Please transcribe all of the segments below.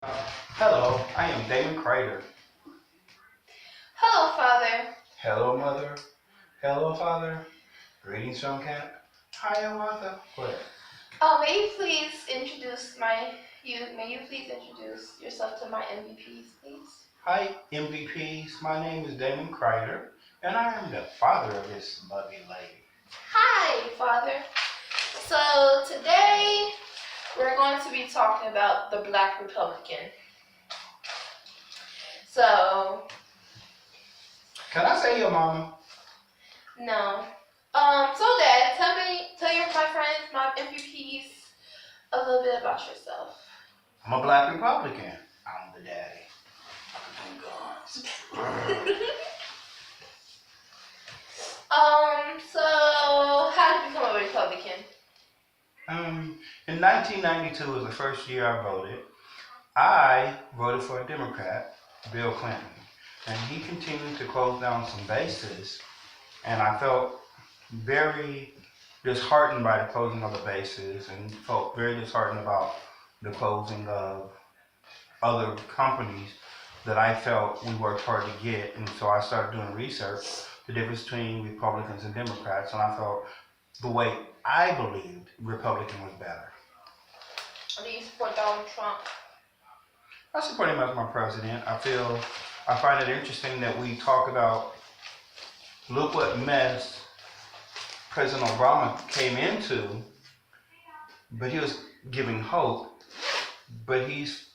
Hello, I am Damon Crater. Hello, Father. Hello, Mother. Hello, Father. Greetings from camp. Hi, Martha. What? May you please introduce yourself to my MVPs, please? Hi, MVPs. My name is Damon Crater, and I am the father of this lovely lady. Hi, Father. So today we're going to be talking about the Black Republican. So Can I say your mama? no. So Dad, tell my friends, my MVPs, a little bit about yourself. I'm a Black Republican. I'm the daddy. I'm guns. So how did you become a Republican? In 1992 was the first year I voted. I voted for a Democrat, Bill Clinton, and he continued to close down some bases, and I felt very disheartened by the closing of the bases and felt very disheartened about the closing of other companies that I felt we worked hard to get. And so I started doing research, the difference between Republicans and Democrats, and I felt the way I believed Republican was better. Do you support Donald Trump? I support him as my president. I find it interesting that we talk about, look what mess President Obama came into, but he was giving hope. But he's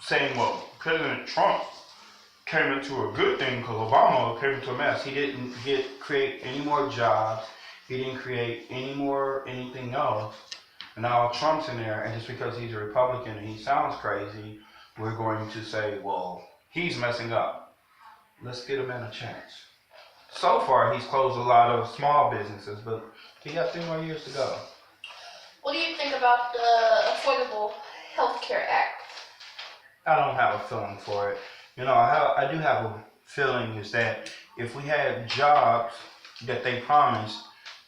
saying, well, President Trump came into a good thing because Obama came into a mess. He didn't create any more jobs. He didn't create anything else. And now Trump's in there, and just because he's a Republican and he sounds crazy, we're going to say, well, he's messing up. Let's give him a chance. So far, he's closed a lot of small businesses, but he got 3 more years to go. What do you think about the Affordable Health Care Act? I don't have a feeling for it. I do have a feeling is that if we had jobs that they promised,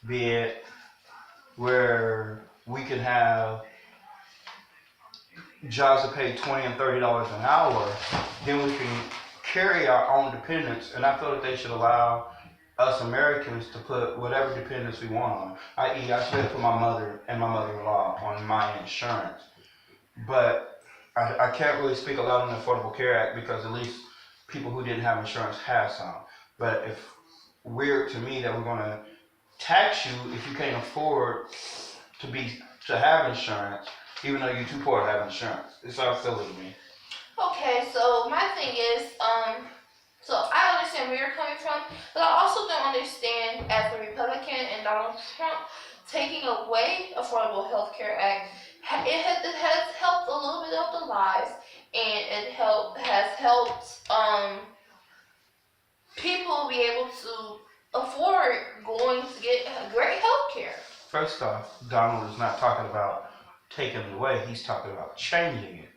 be it where we could have jobs that pay $20 and $30 an hour, then we can carry our own dependents. And I feel that they should allow us Americans to put whatever dependents we want on. I.e., I should put my mother and my mother-in-law on my insurance. But I can't really speak a lot on the Affordable Care Act because at least people who didn't have insurance have some. But it's weird to me that we're going to tax you if you can't afford to have insurance, even though you're too poor to have insurance. It sounds silly to me. Okay, so my thing is, so I understand where you're coming from, but I also don't understand as a Republican and Donald Trump taking away Affordable Health Care Act. It has helped a little bit of the lives, and has helped people be able to afford going to get great health care. First off, Donald is not talking about taking it away. He's talking about changing it.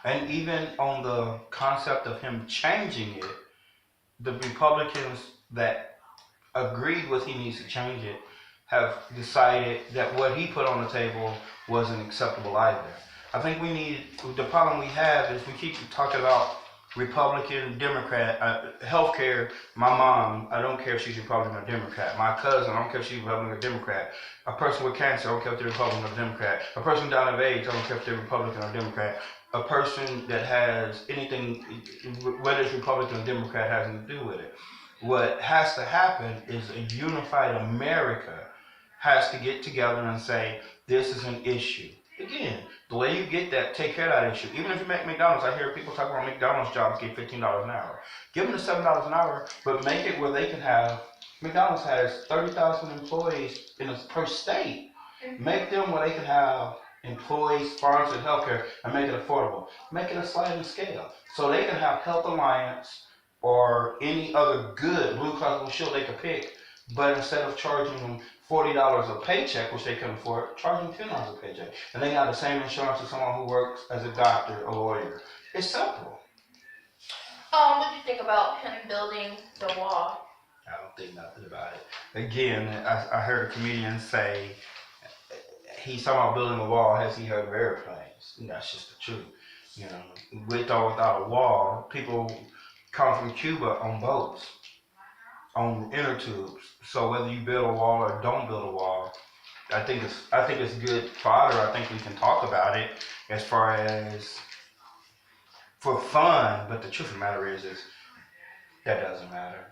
And even on the concept of him changing it, the Republicans that agreed with he needs to change it have decided that what he put on the table wasn't acceptable either. I think the problem we have is we keep talking about Republican, Democrat, healthcare. My mom, I don't care if she's Republican or Democrat. My cousin, I don't care if she's Republican or Democrat. A person with cancer, I don't care if they're Republican or Democrat. A person down of age, I don't care if they're Republican or Democrat. A person that has anything, whether it's Republican or Democrat, has nothing to do with it. What has to happen is a unified America has to get together and say, this is an issue. Again, the way you get that, take care of that issue. Even if you make McDonald's, I hear people talk about McDonald's jobs get $15 an hour. Give them the $7 an hour, but make it where they can have, McDonald's has 30,000 employees per state. Make them where they can have employee-sponsored healthcare and make it affordable. Make it a sliding scale. So they can have Health Alliance or any other good Blue Cross Blue Shield they could pick, but instead of charging them $40 a paycheck, which they can afford, charge them $10 a paycheck. And they have the same insurance as someone who works as a doctor or lawyer. It's simple. What do you think about him building the wall? I don't think nothing about it. Again, I heard a comedian say, he's talking about building a wall, has he heard of airplanes? And that's just the truth. You know, with or without a wall, people come from Cuba on boats, on inner tubes. So whether you build a wall or don't build a wall, I think it's good fodder. I think we can talk about it as far as for fun. But the truth of the matter is that doesn't matter.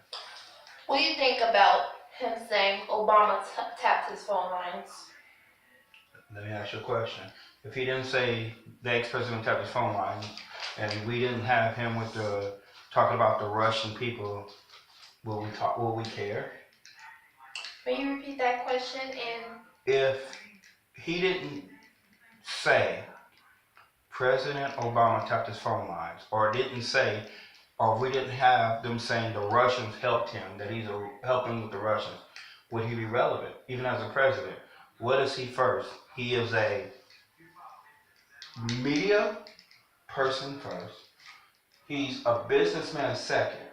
What do you think about him saying Obama tapped his phone lines? Let me ask you a question. If he didn't say the ex-president tapped his phone line, and we didn't have him with the talking about the Russian people, will we talk? Will we care? May you repeat that question? And If he didn't say President Obama tapped his phone lines, or didn't say, or we didn't have them saying the Russians helped him, that he's helping with the Russians, would he be relevant, even as a president? What is he first? He is a media person first. He's a businessman second.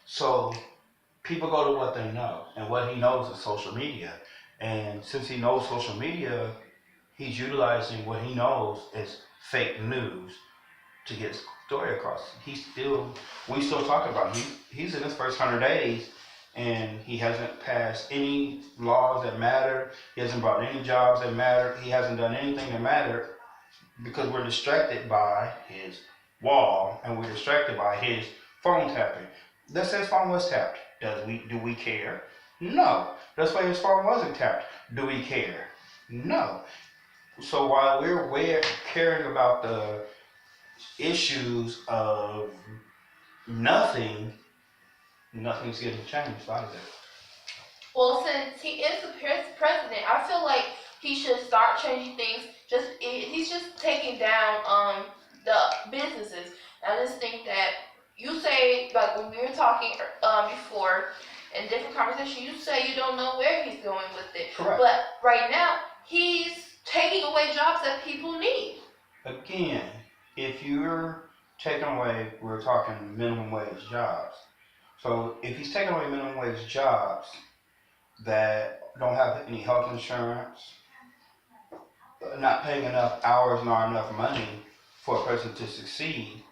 So people go to what they know, and what he knows is social media. And since he knows social media, he's utilizing what he knows as fake news to get his story across. We still talk about him. He's in his first 100 days, and he hasn't passed any laws that matter. He hasn't brought any jobs that matter. He hasn't done anything that mattered because we're distracted by his wall and we're distracted by his phone tapping. Let's say his phone was tapped. Do we care? No. Let's say his phone wasn't tapped. Do we care? No. So while we're caring about the issues of nothing, nothing's getting changed out of it. well, since he is the president, I feel like he should start changing things. He's just taking down the businesses. I just think that you say, like when we were talking before in different conversations, you say you don't know where he's going with it. Correct. But right now he's taking away jobs that people need. Again, if you're taking away, we're talking minimum wage jobs. So if he's taking away minimum wage jobs that don't have any health insurance, not paying enough hours nor enough money for a person to succeed,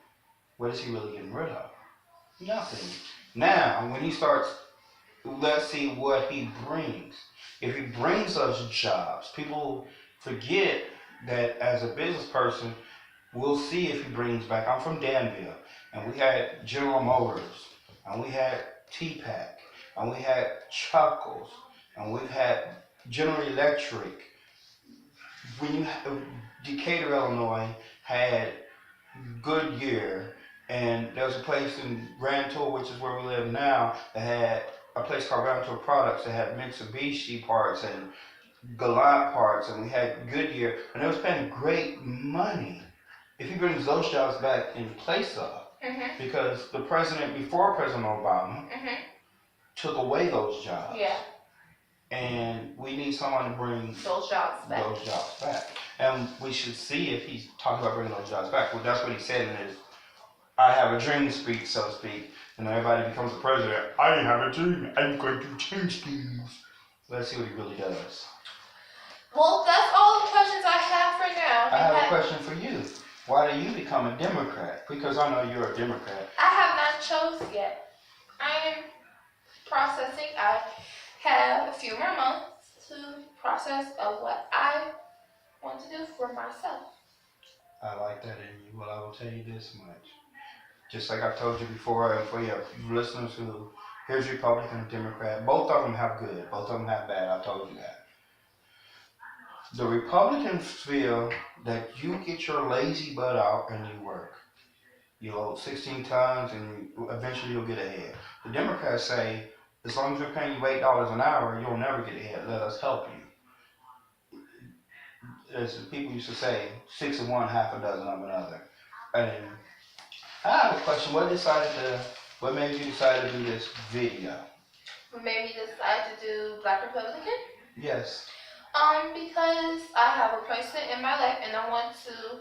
what is he really getting rid of? Nothing. Now, when he starts, let's see what he brings. If he brings us jobs, people forget that as a business person, we'll see if he brings back. I'm from Danville, and we had General Motors, and we had T-Pack, and we had Chuckles, and we've had General Electric. When you Decatur, Illinois, had Goodyear, and there was a place in Grand Tour, which is where we live now, that had a place called Grand Tour Products that had Mitsubishi parts and Galant parts, and we had Goodyear, and they was paying great money. If he brings those jobs back in place of, because the president before President Obama took away those jobs. Yeah. And we need someone to bring those jobs back. And we should see if he's talking about bringing those jobs back. Well, that's what he said in his I have a dream speech, so to speak. And everybody becomes the president. I have a dream. I'm going to change things. Let's see what he really does. Well, that's all the questions I have for now. I have a question for you. Why do you become a Democrat? Because I know you're a Democrat. I have not chose yet. I am processing. I have a few more months to process of what I want to do for myself. I like that in you. Well, I will tell you this much. Just like I told you before, and for your listeners who, here's Republican and Democrat. Both of them have good. Both of them have bad. I told you that. The Republicans feel that you get your lazy butt out and you work. You load 16 tons and eventually you'll get ahead. The Democrats say, as long as we're paying you $8 an hour, you'll never get ahead. Let us help you. As people used to say, 6 of one, half a dozen of another. And I have a question. What made you decide to do this video? What made me decide to do Black Republican? Yes. Because I have a person in my life and I want to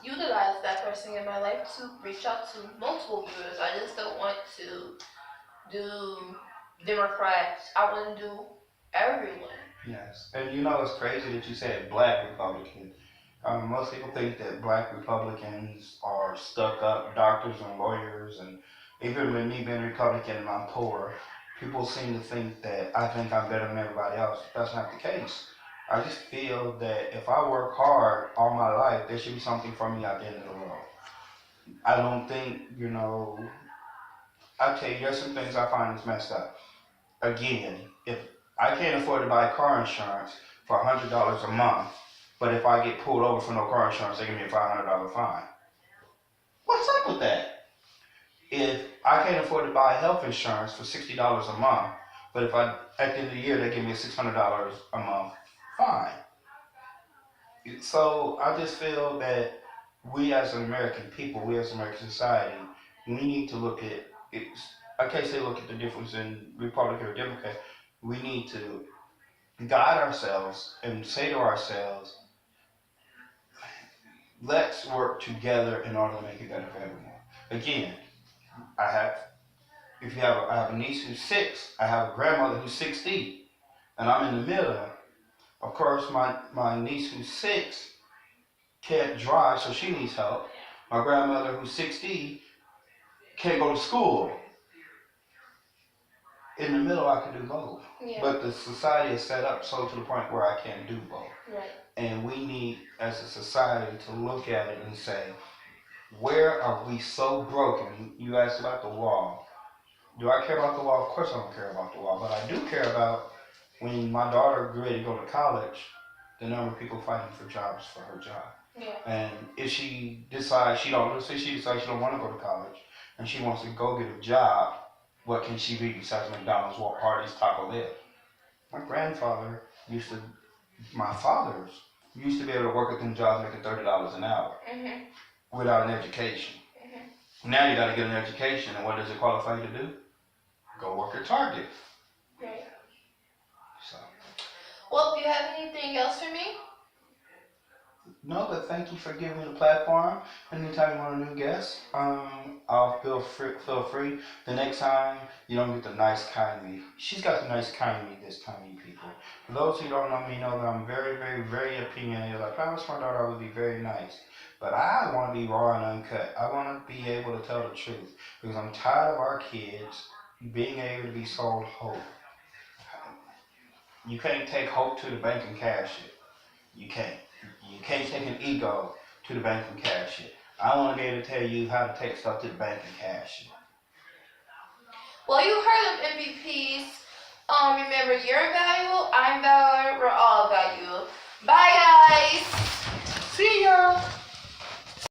utilize that person in my life to reach out to multiple viewers. I just don't want to do Democrats. I want to do everyone. Yes. And you know it's crazy that you said Black Republican. Most people think that black Republicans are stuck up doctors and lawyers, and even with me being Republican and I'm poor, people seem to think that I think I'm better than everybody else. That's not the case. I just feel that if I work hard all my life, there should be something for me at the end of the world. I don't think, I tell you, there's some things I find is messed up. Again, if I can't afford to buy car insurance for $100 a month, but if I get pulled over for no car insurance, they give me a $500 fine. What's up with that? If I can't afford to buy health insurance for $60 a month, but if I at the end of the year they give me a $600 a month fine. So I just feel that we as an American people, we as American society, we need to look at it. I can't say look at the difference in Republican or Democrat. We need to guide ourselves and say to ourselves, let's work together in order to make it better for everyone. Again, I have, I have a niece who's 6, I have a grandmother who's 60, and I'm in the middle. Of course, my niece who's 6 can't drive, so she needs help. My grandmother who's 60 can't go to school. In the middle, I can do both. Yeah. But the society is set up so to the point where I can't do both. Right. And we need, as a society, to look at it and say, where are we so broken? You asked about the wall. Do I care about the wall? Of course I don't care about the wall, but I do care about when my daughter grew ready to go to college, the number of people fighting for jobs for her job. Yeah. And if she decides she don't want to go to college and she wants to go get a job, what can she be besides McDonald's, Hardee's, Taco Bell? My fathers used to be able to work at them jobs making $30 an hour without an education. Now you got to get an education, and what does it qualify you to do? Go work at Target. Right. So. Well, do you have anything else for me? No, but thank you for giving me the platform. Anytime you want a new guest, I'll feel free. The next time, you don't get the nice, kind me. She's got the nice, kind me this time, you people. For those who don't know me, know that I'm very, very, very opinionated. I promised my daughter I would be very nice. But I want to be raw and uncut. I want to be able to tell the truth. Because I'm tired of our kids being able to be sold hope. You can't take hope to the bank and cash it. You can't. You can't take an ego to the bank and cash it. I want to be able to tell you how to take stuff to the bank and cash it. Well, you heard of MVPs. Remember, you're valuable, I'm valuable, we're all valuable. Bye, guys. See ya.